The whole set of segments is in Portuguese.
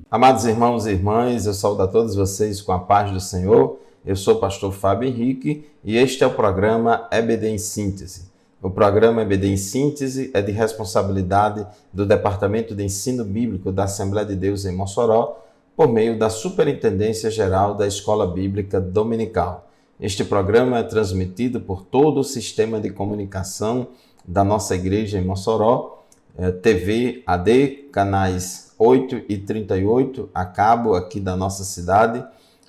Amados irmãos e irmãs, eu saúdo a todos vocês com a paz do Senhor. Eu sou o pastor Fábio Henrique e este é o programa EBD em Síntese. O programa EBD em Síntese é de responsabilidade do Departamento de Ensino Bíblico da Assembleia de Deus em Mossoró, por meio da Superintendência Geral da Escola Bíblica Dominical. Este programa é transmitido por todo o sistema de comunicação da nossa igreja em Mossoró, TV AD, canais 8 e 38 a cabo aqui da nossa cidade,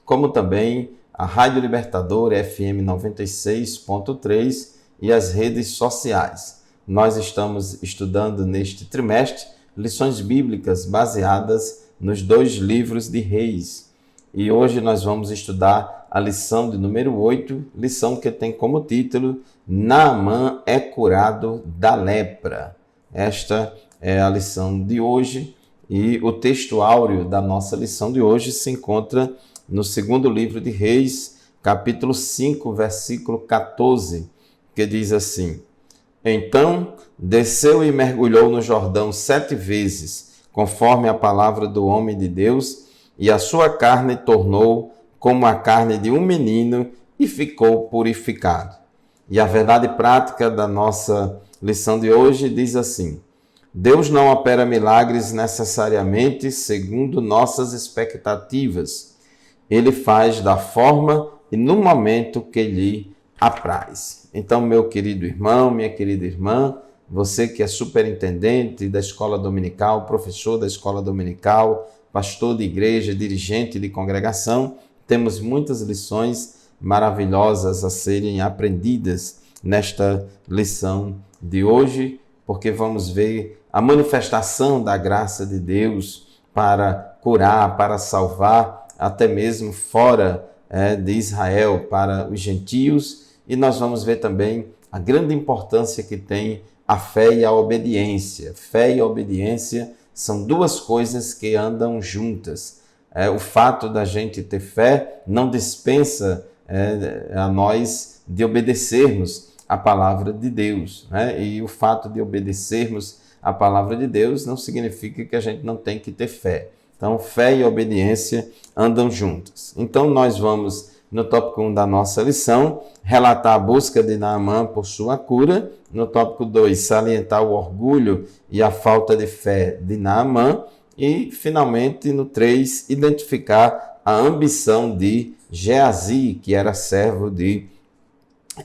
como também a Rádio Libertador FM 96.3 e as redes sociais. Nós estamos estudando neste trimestre lições bíblicas baseadas nos 2 livros de Reis. E hoje nós vamos estudar a lição de número 8, lição que tem como título Naamã é curado da lepra. Esta é a lição de hoje e o texto áureo da nossa lição de hoje se encontra no segundo livro de Reis, capítulo 5, versículo 14, que diz assim: Então desceu e mergulhou no Jordão 7 vezes, conforme a palavra do homem de Deus, e a sua carne tornou como a carne de um menino e ficou purificado. E a verdade prática da nossa lição de hoje diz assim: Deus não opera milagres necessariamente segundo nossas expectativas. Ele faz da forma e no momento que lhe apraz. Então, meu querido irmão, minha querida irmã, você que é superintendente da escola dominical, professor da escola dominical, pastor de igreja, dirigente de congregação, temos muitas lições maravilhosas a serem aprendidas nesta lição de hoje, porque vamos ver a manifestação da graça de Deus para curar, para salvar, até mesmo fora de Israel, para os gentios, e nós vamos ver também a grande importância que tem a fé e a obediência. Fé e obediência são 2 coisas que andam juntas. O fato da gente ter fé não dispensa a nós de obedecermos a palavra de Deus, né? E o fato de obedecermos a palavra de Deus não significa que a gente não tem que ter fé. Então, fé e obediência andam juntas. Então, nós vamos, no tópico 1 da nossa lição, relatar a busca de Naamã por sua cura. No tópico 2, salientar o orgulho e a falta de fé de Naamã. E, finalmente, no 3, identificar a ambição de Geazi, que era servo de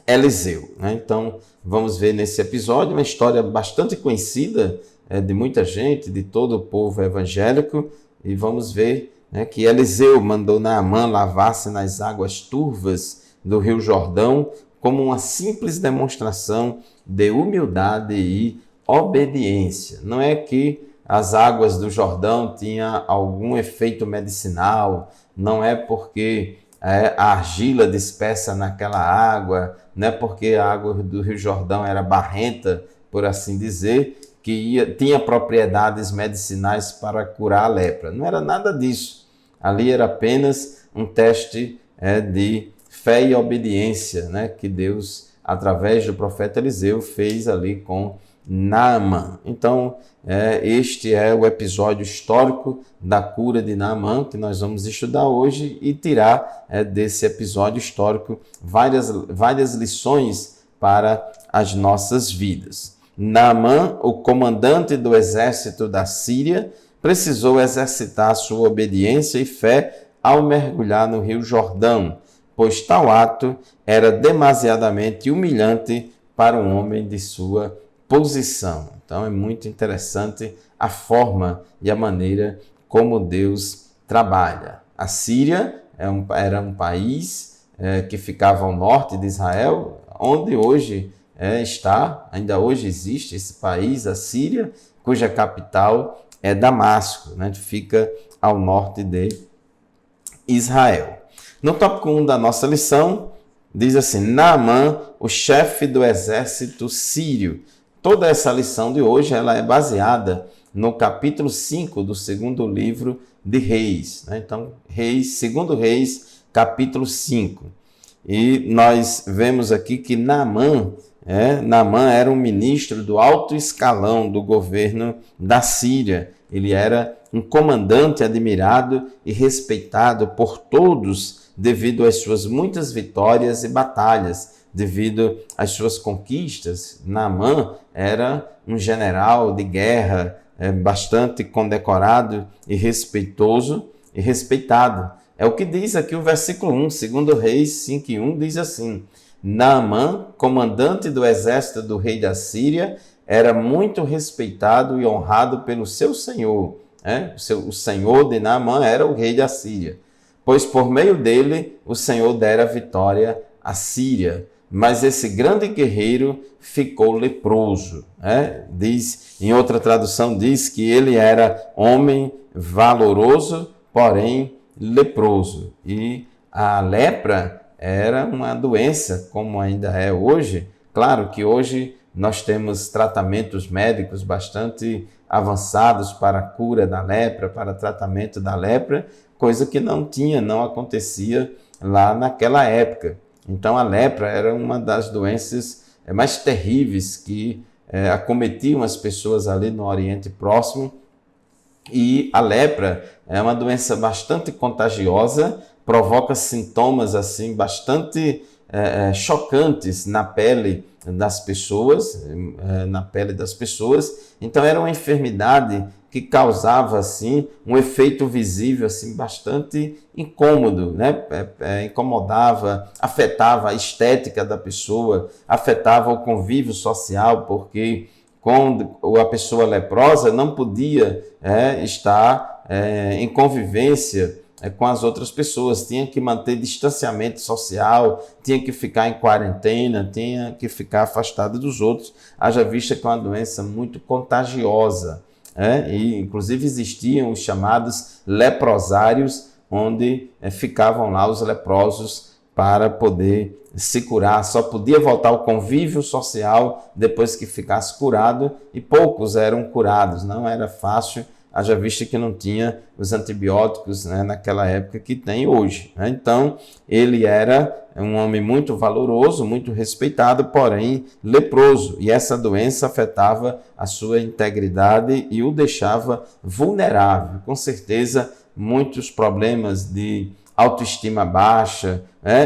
Eliseu. Então, vamos ver nesse episódio uma história bastante conhecida de muita gente, de todo o povo evangélico, e vamos ver que Eliseu mandou Naamã lavar-se nas águas turvas do Rio Jordão como uma simples demonstração de humildade e obediência. Não é que as águas do Jordão tinham algum efeito medicinal, não é porque a argila dispersa naquela água, não é porque a água do Rio Jordão era barrenta, por assim dizer, que tinha propriedades medicinais para curar a lepra. Não era nada disso. Ali era apenas um teste de fé e obediência, que Deus, através do profeta Eliseu, fez ali com Naamã. Então, este é o episódio histórico da cura de Naamã, que nós vamos estudar hoje e tirar desse episódio histórico várias lições para as nossas vidas. Naamã, o comandante do exército da Síria, precisou exercitar sua obediência e fé ao mergulhar no Rio Jordão, pois tal ato era demasiadamente humilhante para um homem de sua posição. Então é muito interessante a forma e a maneira como Deus trabalha. A Síria era um país que ficava ao norte de Israel, onde hoje ainda hoje existe esse país, a Síria, cuja capital é Damasco, fica ao norte de Israel. No tópico 1 da nossa lição, diz assim: Naamã, o chefe do exército sírio. Toda essa lição de hoje ela é baseada no capítulo 5 do segundo livro de Reis. Então, segundo Reis, capítulo 5. E nós vemos aqui que Naamã era um ministro do alto escalão do governo da Síria. Ele era um comandante admirado e respeitado por todos devido às suas muitas vitórias e batalhas, devido às suas conquistas. Naamã era um general de guerra, bastante condecorado e respeitoso e respeitado. É o que diz aqui o versículo 1, 2 Reis 5:1, diz assim: Naamã, comandante do exército do rei da Síria, era muito respeitado e honrado pelo seu senhor. O senhor de Naamã era o rei da Síria, pois por meio dele o Senhor dera vitória à Síria. Mas esse grande guerreiro ficou leproso. Diz, em outra tradução diz que ele era homem valoroso, porém leproso. E a lepra era uma doença, como ainda é hoje. Claro que hoje nós temos tratamentos médicos bastante avançados para a cura da lepra, para tratamento da lepra, coisa que não acontecia lá naquela época. Então a lepra era uma das doenças mais terríveis que acometiam as pessoas ali no Oriente Próximo. E a lepra é uma doença bastante contagiosa, provoca sintomas assim bastante chocantes na pele das pessoas, Então era uma enfermidade que causava assim um efeito visível assim bastante incômodo, incomodava, afetava a estética da pessoa, afetava o convívio social, porque quando a pessoa leprosa não podia estar em convivência com as outras pessoas, tinha que manter distanciamento social, tinha que ficar em quarentena, tinha que ficar afastado dos outros, haja vista que é uma doença muito contagiosa. E inclusive existiam os chamados leprosários, onde ficavam lá os leprosos para poder se curar. Só podia voltar ao convívio social depois que ficasse curado, e poucos eram curados, não era fácil, haja vista que não tinha os antibióticos naquela época que tem hoje. Então, ele era um homem muito valoroso, muito respeitado, porém leproso. E essa doença afetava a sua integridade e o deixava vulnerável. Com certeza, muitos problemas de autoestima baixa,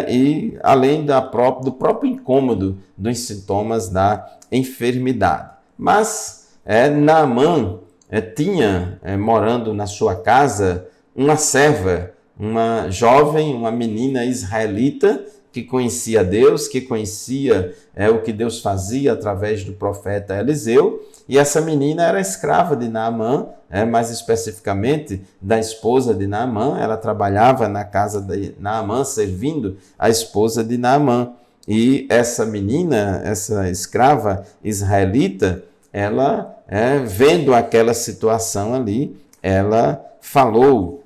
e além do próprio incômodo dos sintomas da enfermidade. Mas Naamã tinha morando na sua casa uma serva, uma jovem, uma menina israelita que conhecia Deus, que conhecia o que Deus fazia através do profeta Eliseu, e essa menina era escrava de Naamã, mais especificamente da esposa de Naamã. Ela trabalhava na casa de Naamã, servindo a esposa de Naamã. E essa menina, essa escrava israelita, ela, vendo aquela situação ali, ela falou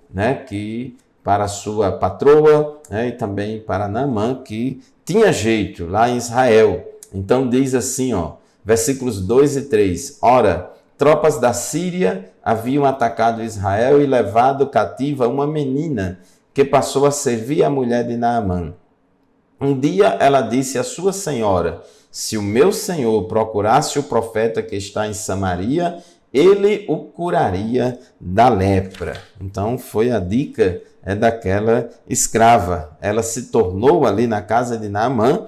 que para sua patroa e também para Naamã que tinha jeito lá em Israel. Então diz assim, versículos 2 e 3. Ora, tropas da Síria haviam atacado Israel e levado cativa uma menina que passou a servir a mulher de Naamã. Um dia ela disse à sua senhora: se o meu senhor procurasse o profeta que está em Samaria, ele o curaria da lepra. Então foi a dica daquela escrava. Ela se tornou ali na casa de Naamã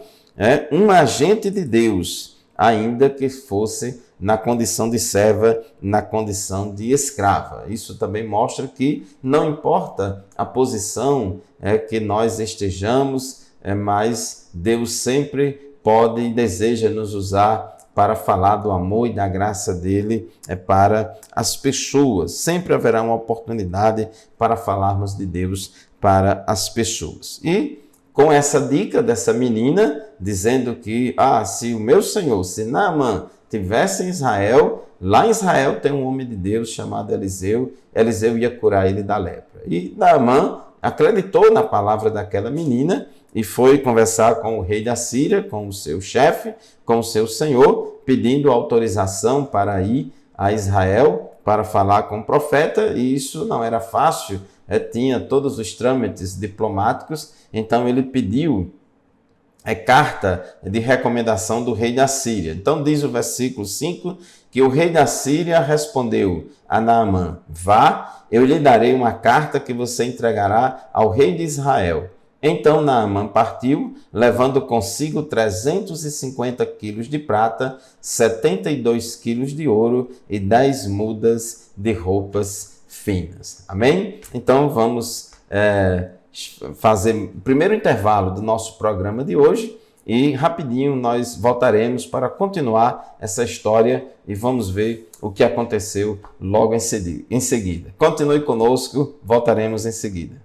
um agente de Deus, ainda que fosse na condição de serva, na condição de escrava. Isso também mostra que não importa a posição que nós estejamos, mas Deus sempre pode e deseja nos usar para falar do amor e da graça dele para as pessoas. Sempre haverá uma oportunidade para falarmos de Deus para as pessoas. E com essa dica dessa menina, dizendo que se o meu senhor, se Naamã tivesse em Israel, lá em Israel tem um homem de Deus chamado Eliseu, Eliseu ia curar ele da lepra. E Naamã acreditou na palavra daquela menina e foi conversar com o rei da Síria, com o seu chefe, com o seu senhor, pedindo autorização para ir a Israel para falar com o profeta, e isso não era fácil, tinha todos os trâmites diplomáticos. Então ele pediu carta de recomendação do rei da Síria. Então diz o versículo 5 que o rei da Síria respondeu a Naamã: vá, eu lhe darei uma carta que você entregará ao rei de Israel. Então Naamã partiu, levando consigo 350 quilos de prata, 72 quilos de ouro e 10 mudas de roupas finas. Amém? Então vamos fazer o primeiro intervalo do nosso programa de hoje e rapidinho nós voltaremos para continuar essa história e vamos ver o que aconteceu logo em seguida. Continue conosco, voltaremos em seguida.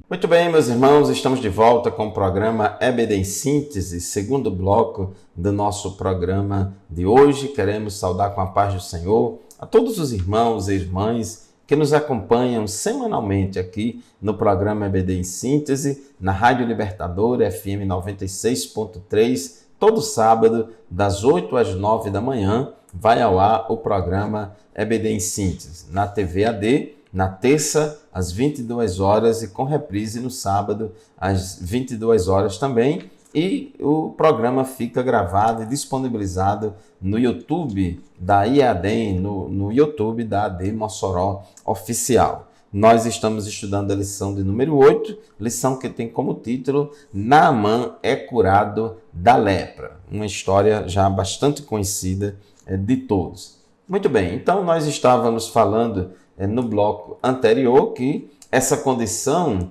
Muito bem, meus irmãos, estamos de volta com o programa EBD em Síntese, segundo bloco do nosso programa de hoje. Queremos saudar com a paz do Senhor a todos os irmãos e irmãs que nos acompanham semanalmente aqui no programa EBD em Síntese, na Rádio Libertadora FM 96.3, todo sábado, das 8 às 9 da manhã, vai ao ar o programa EBD em Síntese, na TV AD, na terça, às 22 horas e com reprise no sábado, às 22 horas também. E o programa fica gravado e disponibilizado no YouTube da IAD, no YouTube da AD Mossoró Oficial. Nós estamos estudando a lição de número 8, lição que tem como título Naamã é curado da lepra. Uma história já bastante conhecida de todos. Muito bem, então nós estávamos falando no bloco anterior que essa condição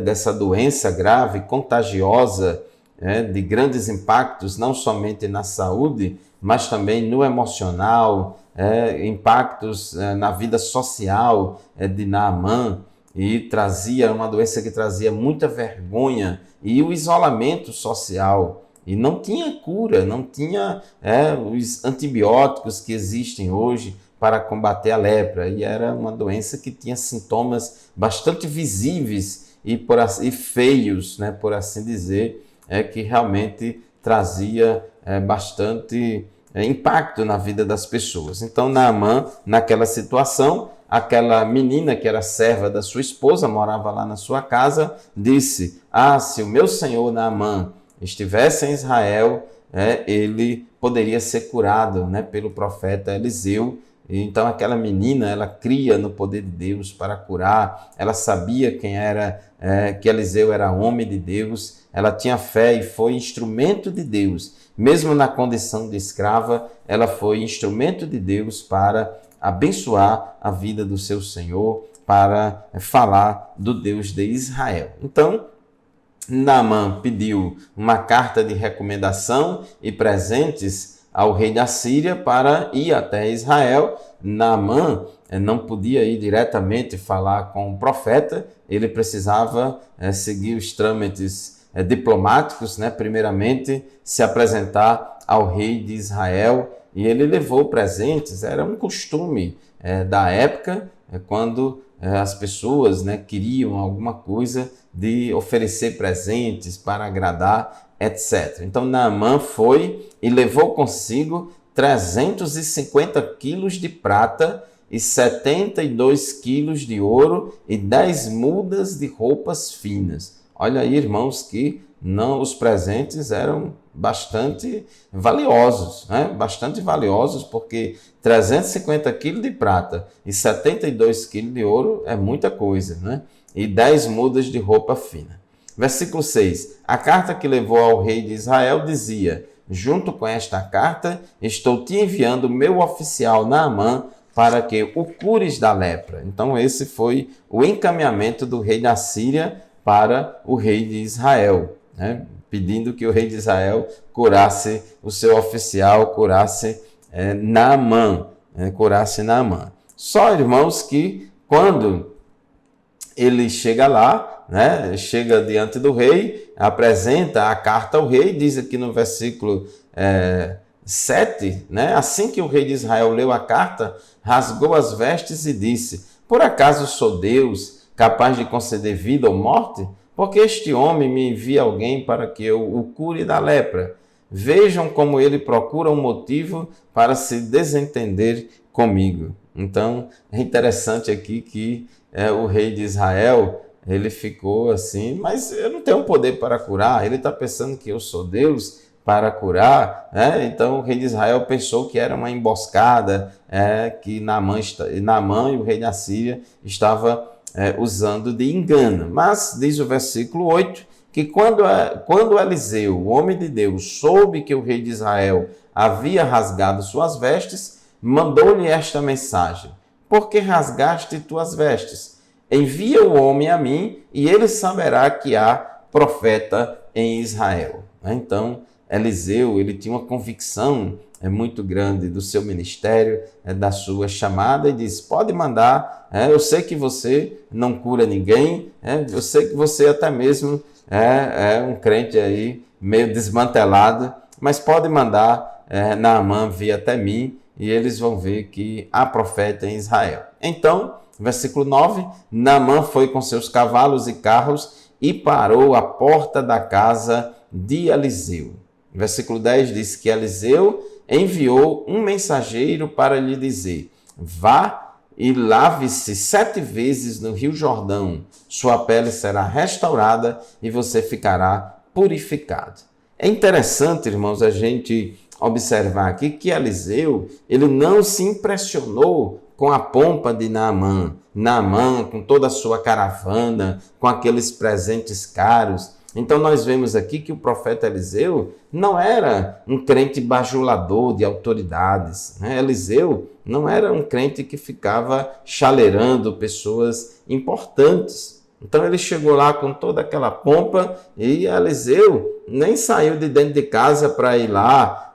dessa doença grave, contagiosa, de grandes impactos, não somente na saúde, mas também no emocional, impactos na vida social de Naamã, e trazia uma doença que trazia muita vergonha e o isolamento social. E não tinha cura, não tinha os antibióticos que existem hoje para combater a lepra, e era uma doença que tinha sintomas bastante visíveis e feios, né, por assim dizer, que realmente trazia bastante impacto na vida das pessoas. Então Naamã, naquela situação, aquela menina que era serva da sua esposa, morava lá na sua casa, disse: se o meu senhor Naamã estivesse em Israel, ele poderia ser curado, né, pelo profeta Eliseu. Então aquela menina, ela cria no poder de Deus para curar, ela sabia quem era, que Eliseu era homem de Deus, ela tinha fé e foi instrumento de Deus. Mesmo na condição de escrava, ela foi instrumento de Deus para abençoar a vida do seu Senhor, para falar do Deus de Israel. Então, Naamã pediu uma carta de recomendação e presentes ao rei da Síria para ir até Israel. Naamã não podia ir diretamente falar com o profeta, ele precisava seguir os trâmites diplomáticos, né? Primeiramente se apresentar ao rei de Israel, e ele levou presentes. Era um costume da época, quando as pessoas, né, queriam alguma coisa, de oferecer presentes para agradar, etc. Então Naamã foi e levou consigo 350 quilos de prata e 72 quilos de ouro e 10 mudas de roupas finas. Olha aí, irmãos, que os presentes eram bastante valiosos, né? Bastante valiosos, porque 350 quilos de prata e 72 quilos de ouro é muita coisa, né? E 10 mudas de roupa fina. Versículo 6. A carta que levou ao rei de Israel dizia: junto com esta carta, estou te enviando meu oficial Naamã para que o cures da lepra. Então esse foi o encaminhamento do rei da Síria para o rei de Israel, né? Pedindo que o rei de Israel curasse o seu oficial, curasse Naamã, curasse Naamã. Só, irmãos, que quando ele chega lá, né, chega diante do rei, apresenta a carta ao rei, diz aqui no versículo 7, né, assim que o rei de Israel leu a carta, rasgou as vestes e disse: por acaso sou Deus capaz de conceder vida ou morte? porque este homem me envia alguém para que eu o cure da lepra. Vejam como ele procura um motivo para se desentender comigo. Então, é interessante aqui que o rei de Israel, ele ficou assim, mas eu não tenho poder para curar. Ele está pensando que eu sou Deus para curar, né? Então o rei de Israel pensou que era uma emboscada, que Naamã e o rei da Síria estava usando de engano. Mas diz o versículo 8, que quando Eliseu, o homem de Deus, soube que o rei de Israel havia rasgado suas vestes, mandou-lhe esta mensagem: por que rasgaste tuas vestes? Envia o homem a mim, e ele saberá que há profeta em Israel. Então, Eliseu, ele tinha uma convicção muito grande do seu ministério, da sua chamada, e disse: pode mandar, eu sei que você não cura ninguém, eu sei que você até mesmo é um crente aí meio desmantelado, mas pode mandar Naamã vir até mim, e eles vão ver que há profeta em Israel. Então, versículo 9, Naamã foi com seus cavalos e carros e parou à porta da casa de Eliseu. Versículo 10 diz que Eliseu enviou um mensageiro para lhe dizer: vá e lave-se 7 vezes no rio Jordão, sua pele será restaurada e você ficará purificado. É interessante, irmãos, a gente observar aqui que Eliseu, ele não se impressionou com a pompa de Naamã. Naamã, com toda a sua caravana, com aqueles presentes caros. Então nós vemos aqui que o profeta Eliseu não era um crente bajulador de autoridades. Eliseu não era um crente que ficava chaleirando pessoas importantes. Então ele chegou lá com toda aquela pompa e Eliseu nem saiu de dentro de casa para ir lá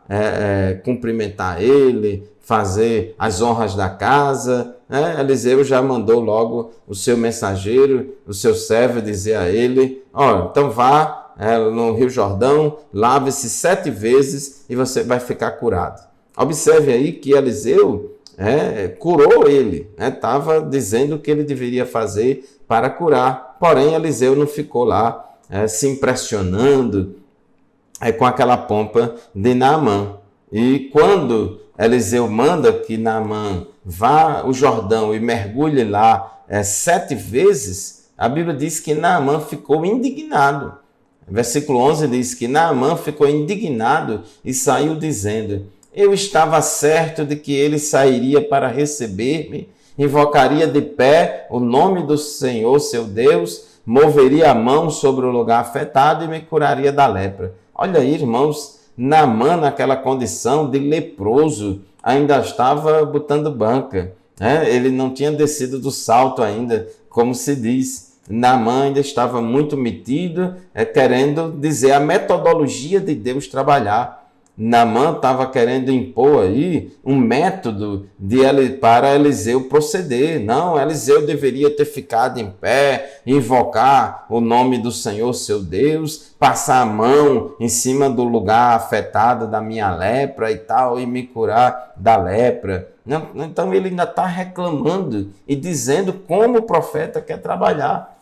cumprimentar ele, fazer as honras da casa. Eliseu já mandou logo o seu mensageiro, o seu servo, dizer a ele: então vá no Rio Jordão, lave-se 7 vezes e você vai ficar curado. Observe aí que Eliseu curou ele, estava dizendo o que ele deveria fazer para curar, porém Eliseu não ficou lá se impressionando com aquela pompa de Naamã. E quando Eliseu manda que Naamã vá ao Jordão e mergulhe lá 7 vezes, a Bíblia diz que Naamã ficou indignado. Versículo 11 diz que Naamã ficou indignado e saiu dizendo: eu estava certo de que ele sairia para receber-me, invocaria de pé o nome do Senhor, seu Deus, moveria a mão sobre o lugar afetado e me curaria da lepra. Olha aí, irmãos, Naamã, naquela condição de leproso, ainda estava botando banca. Ele não tinha descido do salto ainda, como se diz. Naamã ainda estava muito metido, querendo dizer a metodologia de Deus trabalhar. Naamã estava querendo impor aí um método para Eliseu proceder. Não, Eliseu deveria ter ficado em pé, invocar o nome do Senhor, seu Deus, passar a mão em cima do lugar afetado da minha lepra e tal, e me curar da lepra. Não, então ele ainda está reclamando e dizendo como o profeta quer trabalhar.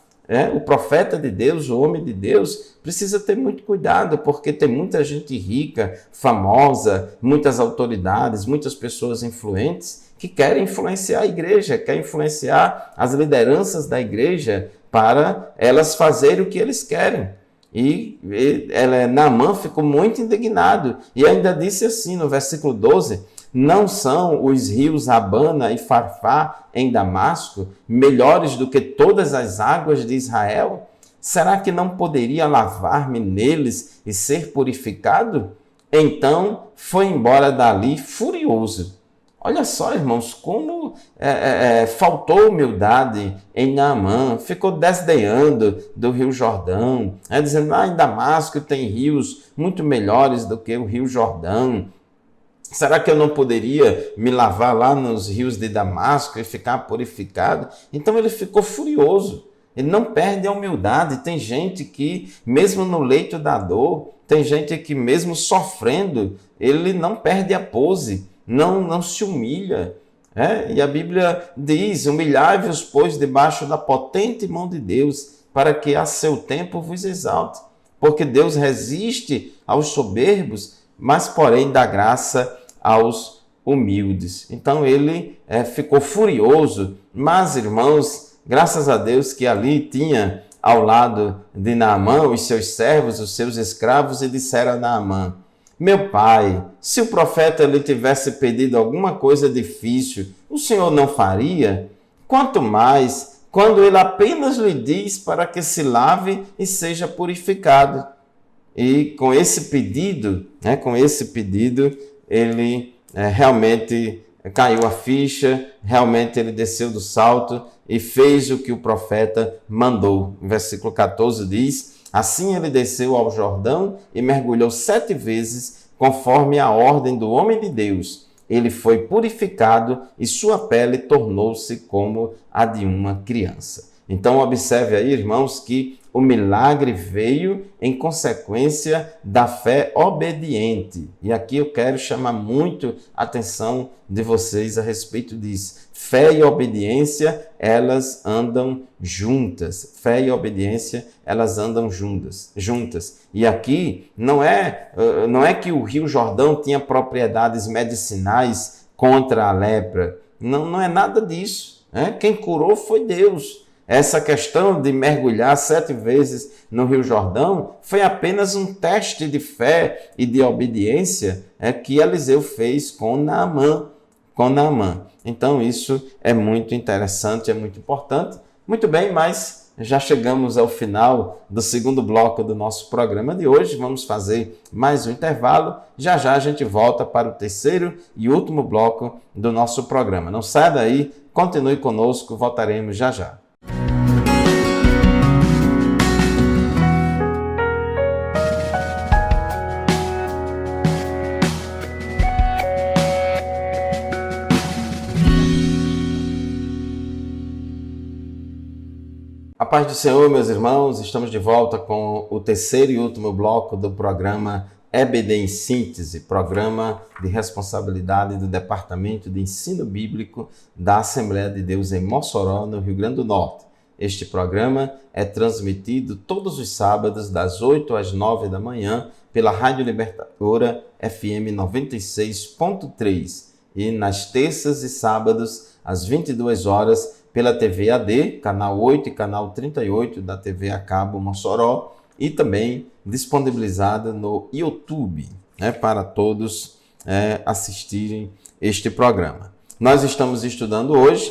O profeta de Deus, o homem de Deus, precisa ter muito cuidado, porque tem muita gente rica, famosa, muitas autoridades, muitas pessoas influentes que querem influenciar a igreja, querem influenciar as lideranças da igreja para elas fazerem o que eles querem. E Naamã ficou muito indignado e ainda disse assim no versículo 12: não são os rios Abana e Farfá em Damasco melhores do que todas as águas de Israel? Será que não poderia lavar-me neles e ser purificado? Então foi embora dali furioso. Olha só, irmãos, como faltou humildade em Naamã, ficou desdenhando do Rio Jordão, dizendo: em Damasco tem rios muito melhores do que o Rio Jordão. Será que eu não poderia me lavar lá nos rios de Damasco e ficar purificado? Então ele ficou furioso. Ele não perde a humildade. Tem gente que, mesmo no leito da dor, tem gente que, mesmo sofrendo, ele não perde a pose, não se humilha. E a Bíblia diz: humilhai-vos, pois, debaixo da potente mão de Deus, para que a seu tempo vos exalte. Porque Deus resiste aos soberbos, mas porém dá graça aos humildes. Então ele ficou furioso, mas irmãos, graças a Deus que ali tinha ao lado de Naamã os seus servos, os seus escravos, e disseram a Naamã: meu pai, se o profeta lhe tivesse pedido alguma coisa difícil, o senhor não faria? Quanto mais quando ele apenas lhe diz para que se lave e seja purificado. E com esse pedido, ele realmente caiu a ficha, realmente ele desceu do salto e fez o que o profeta mandou. O versículo 14 diz: assim ele desceu ao Jordão e mergulhou 7 vezes, conforme a ordem do homem de Deus. Ele foi purificado e sua pele tornou-se como a de uma criança. Então observe aí, irmãos, que o milagre veio em consequência da fé obediente. E aqui eu quero chamar muito a atenção de vocês a respeito disso. Fé e obediência, elas andam juntas. Fé e obediência, elas andam juntas. E aqui não é que o Rio Jordão tinha propriedades medicinais contra a lepra. Não é nada disso. Quem curou foi Deus. Essa questão de mergulhar 7 vezes no Rio Jordão foi apenas um teste de fé e de obediência que Eliseu fez com Naamã. Então isso é muito interessante, é muito importante. Muito bem, mas já chegamos ao final do segundo bloco do nosso programa de hoje. Vamos fazer mais um intervalo. Já já a gente volta para o terceiro e último bloco do nosso programa. Não saia daí, continue conosco, voltaremos já já. A paz do Senhor, meus irmãos, estamos de volta com o terceiro e último bloco do programa EBD em Síntese, programa de responsabilidade do Departamento de Ensino Bíblico da Assembleia de Deus em Mossoró, no Rio Grande do Norte. Este programa é transmitido todos os sábados, das 8 às 9 da manhã, pela Rádio Libertadora FM 96.3 e nas terças e sábados, às 22 horas, pela TV AD, canal 8 e canal 38 da TV a cabo Mossoró, e também disponibilizada no YouTube, para todos assistirem este programa. Nós estamos estudando hoje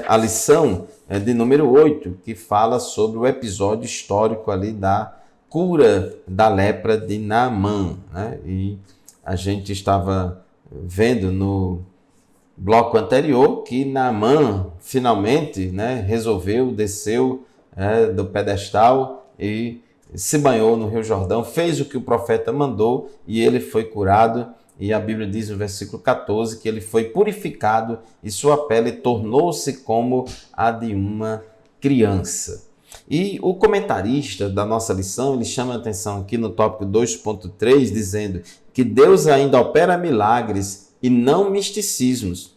a lição de número 8, que fala sobre o episódio histórico ali da cura da lepra de Naamã. E a gente estava vendo no bloco anterior que Naamã finalmente desceu do pedestal e se banhou no Rio Jordão, fez o que o profeta mandou e ele foi curado. E a Bíblia diz no versículo 14 que ele foi purificado e sua pele tornou-se como a de uma criança. E o comentarista da nossa lição, ele chama a atenção aqui no tópico 2.3, dizendo que Deus ainda opera milagres e não misticismos.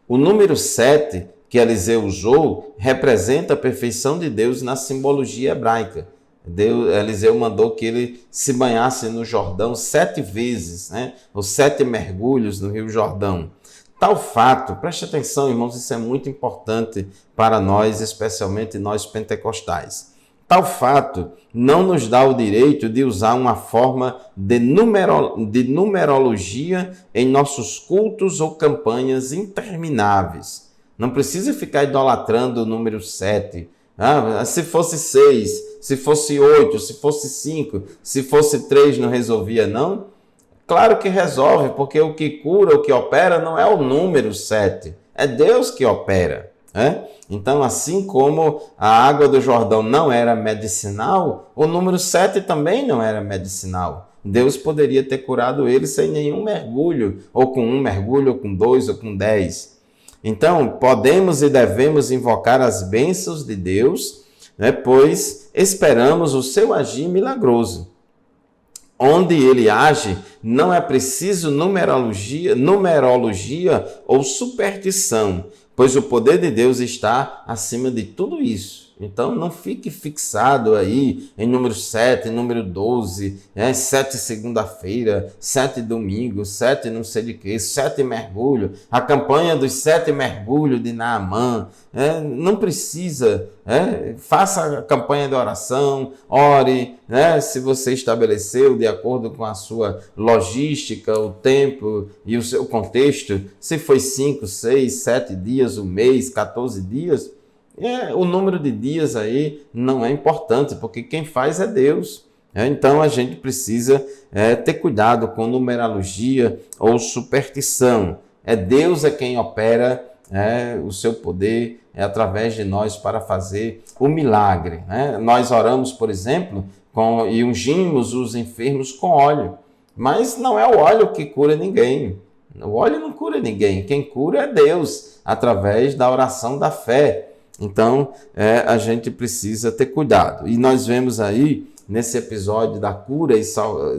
O número 7 que Eliseu usou representa a perfeição de Deus na simbologia hebraica. Eliseu mandou que ele se banhasse no Jordão 7 vezes, os 7 mergulhos no Rio Jordão. Tal fato, preste atenção, irmãos, isso é muito importante para nós, especialmente nós pentecostais. Tal fato não nos dá o direito de usar uma forma de numerologia em nossos cultos ou campanhas intermináveis. Não precisa ficar idolatrando o número 7. Se fosse 6, se fosse 8, se fosse 5, se fosse 3 não resolvia, não? Claro que resolve, porque o que cura, o que opera não é o número 7, é Deus que opera. Então, assim como a água do Jordão não era medicinal, o número 7 também não era medicinal. Deus poderia ter curado ele sem nenhum mergulho, ou com 1 mergulho, ou com 2, ou com 10. Então, podemos e devemos invocar as bênçãos de Deus, pois esperamos o seu agir milagroso. Onde ele age, não é preciso numerologia ou superstição, pois o poder de Deus está acima de tudo isso. Então, não fique fixado aí em número 7, número 12, 7 segunda-feira, 7 domingo, 7 não sei de quê, 7 mergulho, a campanha dos 7 mergulhos de Naamã. Não precisa, faça a campanha de oração, ore, se você estabeleceu de acordo com a sua logística, o tempo e o seu contexto, se foi 5, 6, 7 dias, um mês, 14 dias, o número de dias aí não é importante, porque quem faz é Deus. Então a gente precisa ter cuidado com numerologia ou superstição. Deus é quem opera o seu poder através de nós para fazer o milagre. Nós oramos, por exemplo, e ungimos os enfermos com óleo, mas não é o óleo que cura ninguém. O óleo não cura ninguém. Quem cura é Deus, através da oração da fé. Então, a gente precisa ter cuidado. E nós vemos aí, nesse episódio da cura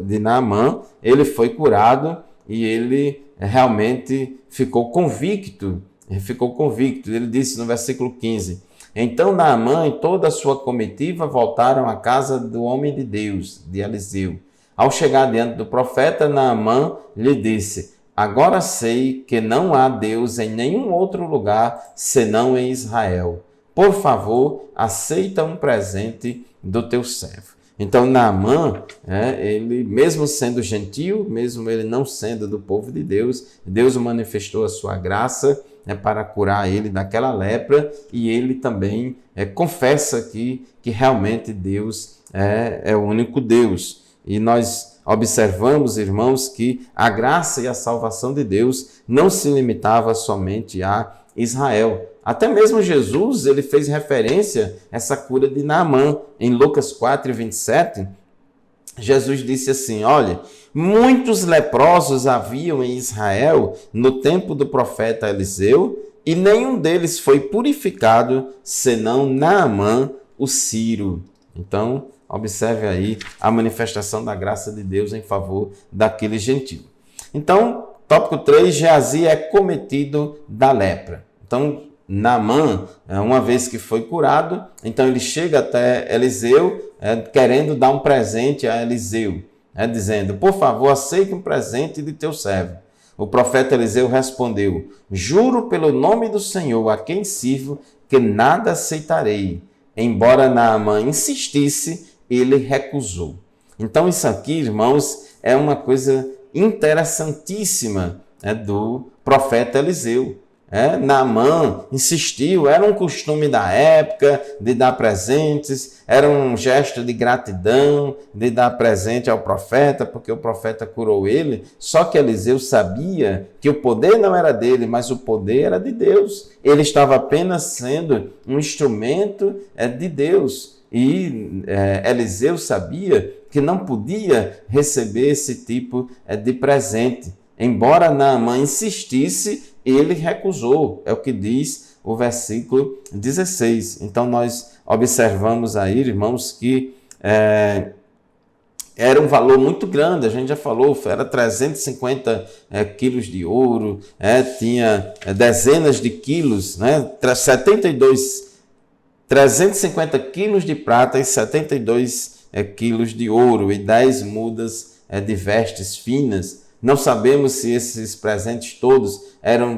de Naamã, ele foi curado e ele realmente ficou convicto. Ele disse no versículo 15, então Naamã e toda a sua comitiva voltaram à casa do homem de Deus, de Eliseu. Ao chegar diante do profeta, Naamã lhe disse, agora sei que não há Deus em nenhum outro lugar senão em Israel. Por favor, aceita um presente do teu servo. Então, Naamã, ele, mesmo sendo gentil, mesmo ele não sendo do povo de Deus, Deus manifestou a sua graça para curar ele daquela lepra, e ele também confessa aqui que realmente Deus é o único Deus. E nós observamos, irmãos, que a graça e a salvação de Deus não se limitava somente a Israel. Até mesmo Jesus, ele fez referência a essa cura de Naamã. Em Lucas 4, 27, Jesus disse assim, olha, muitos leprosos haviam em Israel no tempo do profeta Eliseu, e nenhum deles foi purificado, senão Naamã, o sírio. Então, observe aí a manifestação da graça de Deus em favor daquele gentio. Então, tópico 3, Geazi é cometido da lepra. Então, Naamã, uma vez que foi curado, então ele chega até Eliseu, querendo dar um presente a Eliseu, dizendo, por favor, aceite um presente de teu servo. O profeta Eliseu respondeu, juro pelo nome do Senhor, a quem sirvo, que nada aceitarei. Embora Naamã insistisse, ele recusou. Então isso aqui, irmãos, é uma coisa interessantíssima do profeta Eliseu. Naamã insistiu, era um costume da época de dar presentes, era um gesto de gratidão, de dar presente ao profeta, porque o profeta curou ele. Só que Eliseu sabia que o poder não era dele, mas o poder era de Deus. Ele estava apenas sendo um instrumento de Deus. E Eliseu sabia que não podia receber esse tipo de presente. Embora Naamã insistisse, ele recusou, é o que diz o versículo 16. Então nós observamos aí, irmãos, que era um valor muito grande, a gente já falou, era 350 quilos de ouro, tinha dezenas de quilos, 350 quilos de prata e 72 quilos de ouro e 10 mudas de vestes finas. Não sabemos se esses presentes todos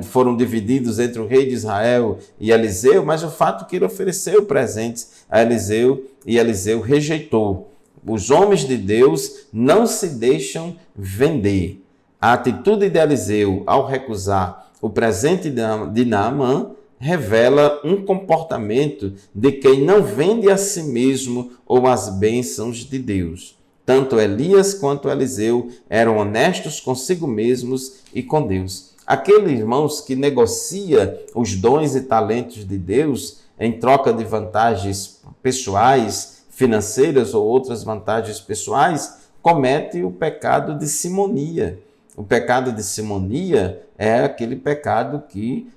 foram divididos entre o rei de Israel e Eliseu, mas o fato é que ele ofereceu presentes a Eliseu e Eliseu rejeitou. Os homens de Deus não se deixam vender. A atitude de Eliseu ao recusar o presente de Naamã revela um comportamento de quem não vende a si mesmo ou as bênçãos de Deus. Tanto Elias quanto Eliseu eram honestos consigo mesmos e com Deus. Aqueles irmãos que negocia os dons e talentos de Deus em troca de vantagens pessoais, financeiras ou outras vantagens pessoais, comete o pecado de simonia. O pecado de simonia é aquele pecado que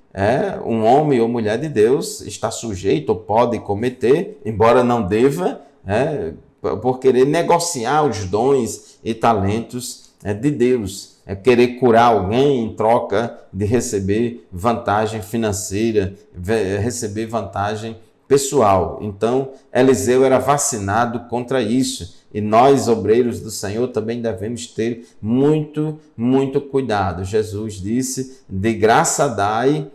um homem ou mulher de Deus está sujeito ou pode cometer, embora não deva, por querer negociar os dons e talentos de Deus. Querer curar alguém em troca de receber vantagem financeira, receber vantagem pessoal. Então, Eliseu era vacinado contra isso. E nós, obreiros do Senhor, também devemos ter muito, muito cuidado. Jesus disse, de graça dai,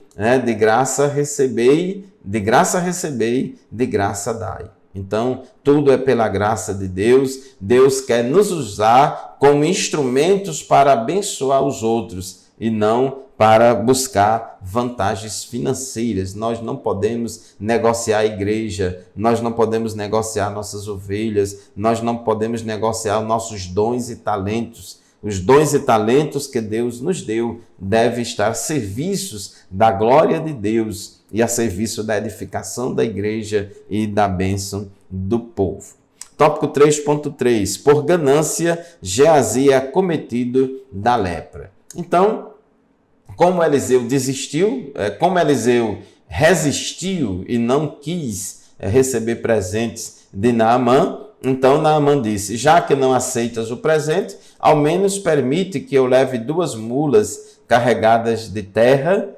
de graça recebei, de graça recebei, de graça dai. Então, tudo é pela graça de Deus. Deus quer nos usar como instrumentos para abençoar os outros e não para buscar vantagens financeiras. Nós não podemos negociar a igreja, nós não podemos negociar nossas ovelhas, nós não podemos negociar nossos dons e talentos. Os dons e talentos que Deus nos deu devem estar a serviços da glória de Deus e a serviço da edificação da igreja e da bênção do povo. Tópico 3.3. Por ganância, Geazi é acometido da lepra. Então, como Eliseu desistiu, como Eliseu resistiu e não quis receber presentes de Naamã, então Naamã disse, já que não aceitas o presente, ao menos permite que eu leve 2 mulas carregadas de terra,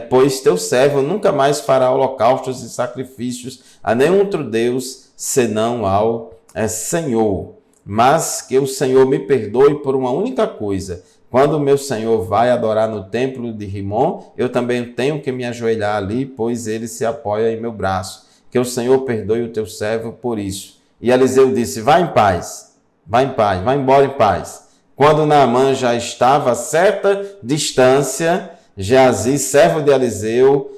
pois teu servo nunca mais fará holocaustos e sacrifícios a nenhum outro Deus, senão ao Senhor. Mas que o Senhor me perdoe por uma única coisa. Quando o meu Senhor vai adorar no templo de Rimon, eu também tenho que me ajoelhar ali, pois ele se apoia em meu braço. Que o Senhor perdoe o teu servo por isso. E Eliseu disse, vai em paz, vai embora em paz. Quando Naamã já estava a certa distância, Geazi, servo de Eliseu,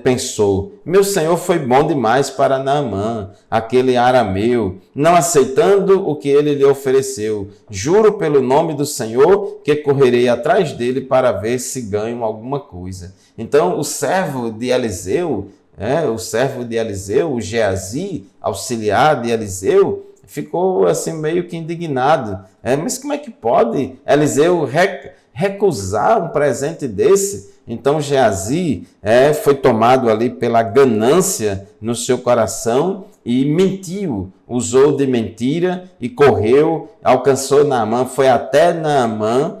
pensou, meu senhor foi bom demais para Naamã, aquele arameu, não aceitando o que ele lhe ofereceu. Juro pelo nome do Senhor que correrei atrás dele para ver se ganho alguma coisa. Então, o servo de Eliseu, o Geazi, auxiliar de Eliseu, ficou assim meio que indignado. Mas como é que pode Eliseu recusar um presente desse? Então Geazi foi tomado ali pela ganância no seu coração e mentiu, usou de mentira e correu, alcançou Naamã, foi até Naamã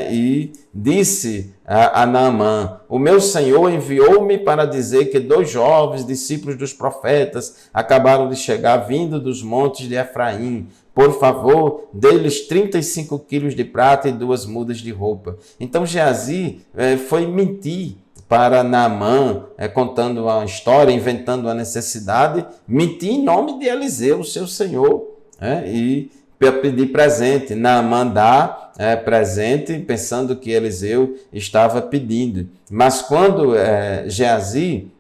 e disse a Naamã, o meu Senhor enviou-me para dizer que 2 jovens discípulos dos profetas acabaram de chegar vindo dos montes de Efraim. Por favor, dê-lhes 35 quilos de prata e 2 mudas de roupa. Então Geazi foi mentir para Naamã, contando uma história, inventando uma necessidade, mentir em nome de Eliseu, seu senhor, e pedir presente. Naamã dá presente, pensando que Eliseu estava pedindo. Mas quando Geazi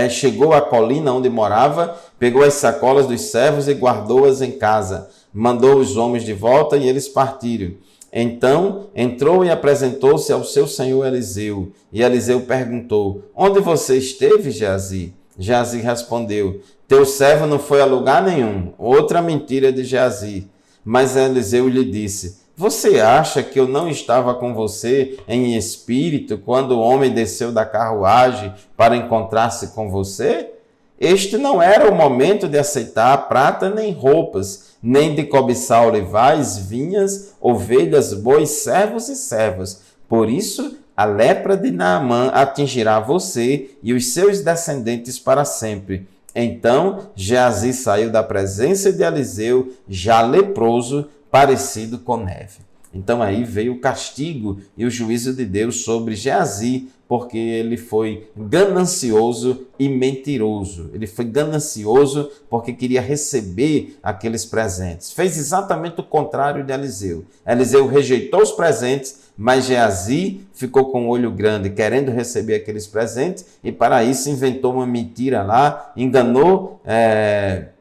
chegou à colina onde morava, pegou as sacolas dos servos e guardou-as em casa. Mandou os homens de volta e eles partiram. Então entrou e apresentou-se ao seu senhor Eliseu. E Eliseu perguntou, onde você esteve, Geazi? Geazi respondeu, teu servo não foi a lugar nenhum. Outra mentira de Geazi. Mas Eliseu lhe disse, você acha que eu não estava com você em espírito quando o homem desceu da carruagem para encontrar-se com você? Este não era o momento de aceitar prata nem roupas, nem de cobiçar olivais, vinhas, ovelhas, bois, servos e servas. Por isso, a lepra de Naamã atingirá você e os seus descendentes para sempre. Então, Geazi saiu da presença de Eliseu, já leproso, parecido com neve. Então aí veio o castigo e o juízo de Deus sobre Geazi, porque ele foi ganancioso e mentiroso. Ele foi ganancioso porque queria receber aqueles presentes. Fez exatamente o contrário de Eliseu. Eliseu rejeitou os presentes, mas Geazi ficou com o olho grande, querendo receber aqueles presentes, e para isso inventou uma mentira lá, enganou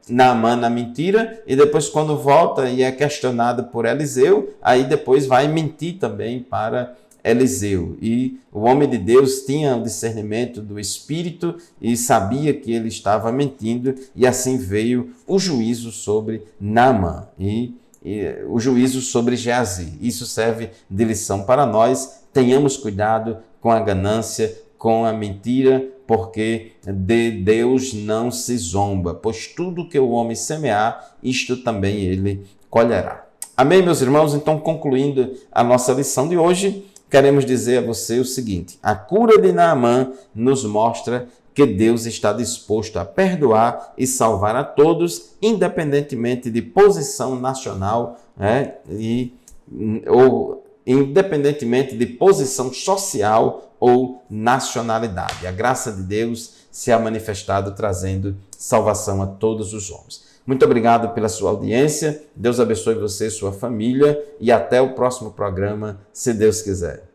Naamã na mentira, e depois quando volta e é questionado por Eliseu, aí depois vai mentir também para Eliseu. E o homem de Deus tinha o discernimento do Espírito e sabia que ele estava mentindo, e assim veio o juízo sobre Naamã e o juízo sobre Geazi. Isso serve de lição para nós. Tenhamos cuidado com a ganância, com a mentira, porque de Deus não se zomba, pois tudo que o homem semear, isto também ele colherá. Amém, meus irmãos? Então, concluindo a nossa lição de hoje, queremos dizer a você o seguinte: a cura de Naamã nos mostra que Deus está disposto a perdoar e salvar a todos, independentemente de posição nacional, ou independentemente de posição social ou nacionalidade. A graça de Deus se ha manifestado trazendo salvação a todos os homens. Muito obrigado pela sua audiência. Deus abençoe você e sua família e até o próximo programa, se Deus quiser.